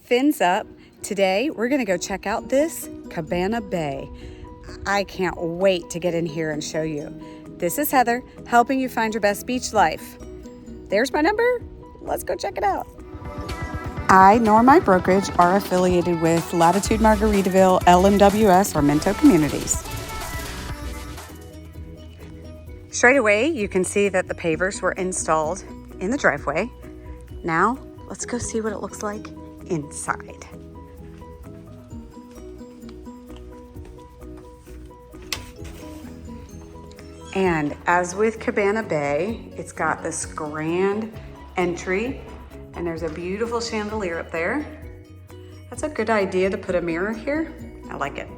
Fins up. Today we're gonna go check out this Cabana Bay. I can't wait to get in here and show you. This is Heather, helping you find your best beach life. There's my number. Let's go check it out. I nor my brokerage are affiliated with Latitude Margaritaville, LMWS, or Minto Communities. Straight away, you can see that the pavers were installed in the driveway. Now, let's go see what it looks like inside. And as with Cabana Bay, it's got this grand entry, and there's a beautiful chandelier up there. That's a good idea to put a mirror here. I like it.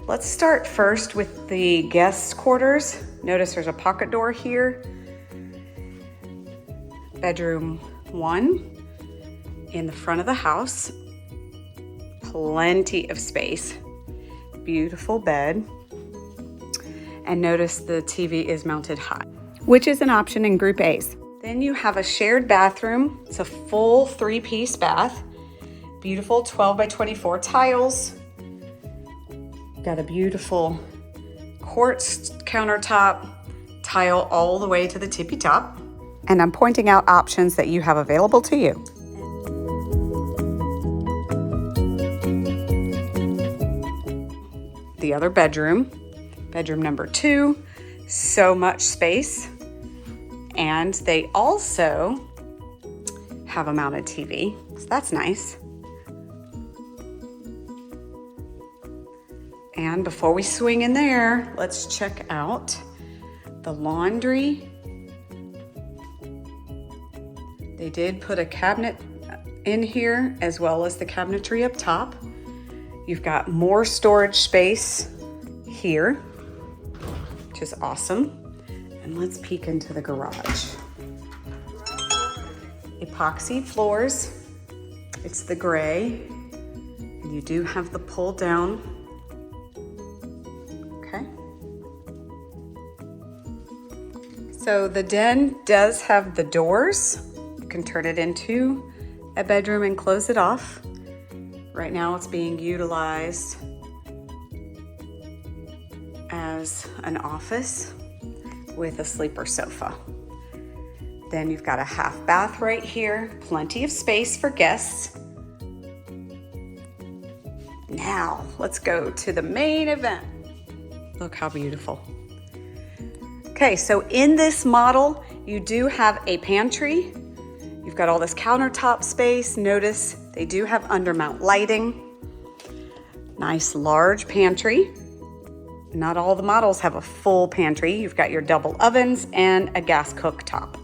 Let's start first with the guest quarters. Notice there's a pocket door here. Bedroom 1 in the front of the house. Plenty of space. Beautiful bed. And notice the TV is mounted high, which is an option in Group A's. Then you have a shared bathroom. It's a full 3-piece bath. Beautiful 12 by 24 tiles. Got a beautiful quartz countertop, tile all the way to the tippy top. And I'm pointing out options that you have available to you. The other bedroom. Bedroom number 2, so much space. And they also have a mounted TV, so that's nice. And before we swing in there, let's check out the laundry. They did put a cabinet in here as well as the cabinetry up top. You've got more storage space here, which is awesome. And let's peek into the garage. Epoxy floors. It's the gray. And you do have the pull down. Okay. So the den does have the doors. You can turn it into a bedroom and close it off. Right now it's being utilized as an office with a sleeper sofa. Then you've got a half bath right here, plenty of space for guests. Now let's go to the main event. Look how beautiful. Okay, so in this model, you do have a pantry. You've got all this countertop space. Notice they do have undermount lighting. Nice large pantry. Not all the models have a full pantry. You've got your double ovens and a gas cooktop.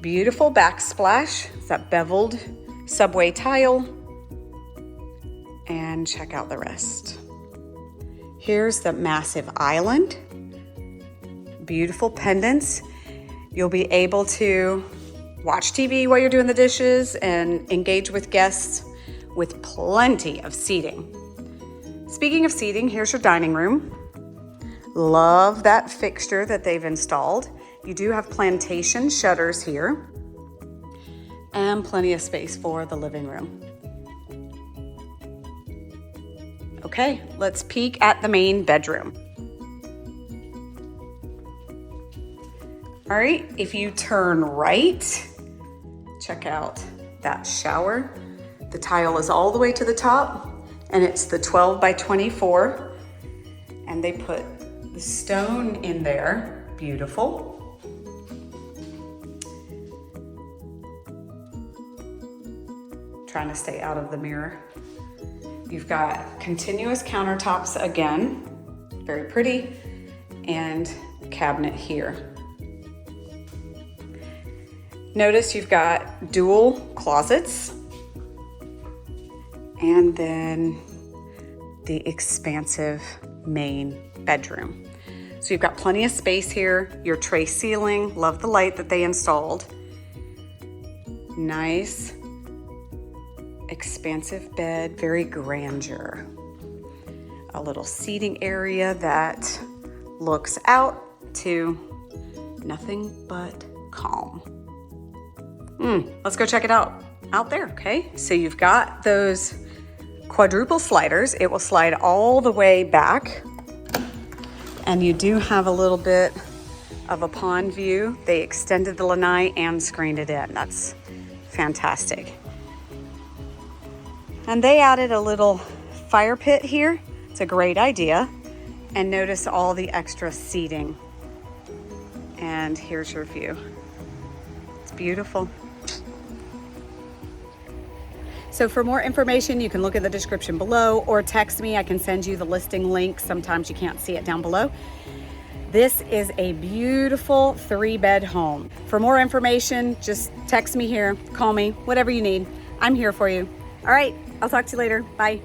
Beautiful backsplash. It's that beveled subway tile. And check out the rest. Here's the massive island. Beautiful pendants. You'll be able to watch TV while you're doing the dishes and engage with guests with plenty of seating. Speaking of seating, here's your dining room. Love that fixture that they've installed. You do have plantation shutters here and plenty of space for the living room. Okay, let's peek at the main bedroom. All right, if you turn right, check out that shower. The tile is all the way to the top. And it's the 12 by 24. And they put the stone in there. Beautiful. Trying to stay out of the mirror. You've got continuous countertops again. Very pretty. And cabinet here. Notice you've got dual closets. And then the expansive main bedroom. So you've got plenty of space here, your tray ceiling, love the light that they installed. Nice, expansive bed, very grandeur. A little seating area that looks out to nothing but calm. Let's go check it out. out there, okay? So you've got those quadruple sliders. It will slide all the way back. And you do have a little bit of a pond view. They extended the lanai and screened it in. That's fantastic. And they added a little fire pit here. It's a great idea. And notice all the extra seating. And here's your view. It's beautiful. So for more information, you can look at the description below or text me. I can send you the listing link. Sometimes you can't see it down below. This is a beautiful 3-bed home. For more information, just text me here, call me, whatever you need. I'm here for you. All right, I'll talk to you later. Bye.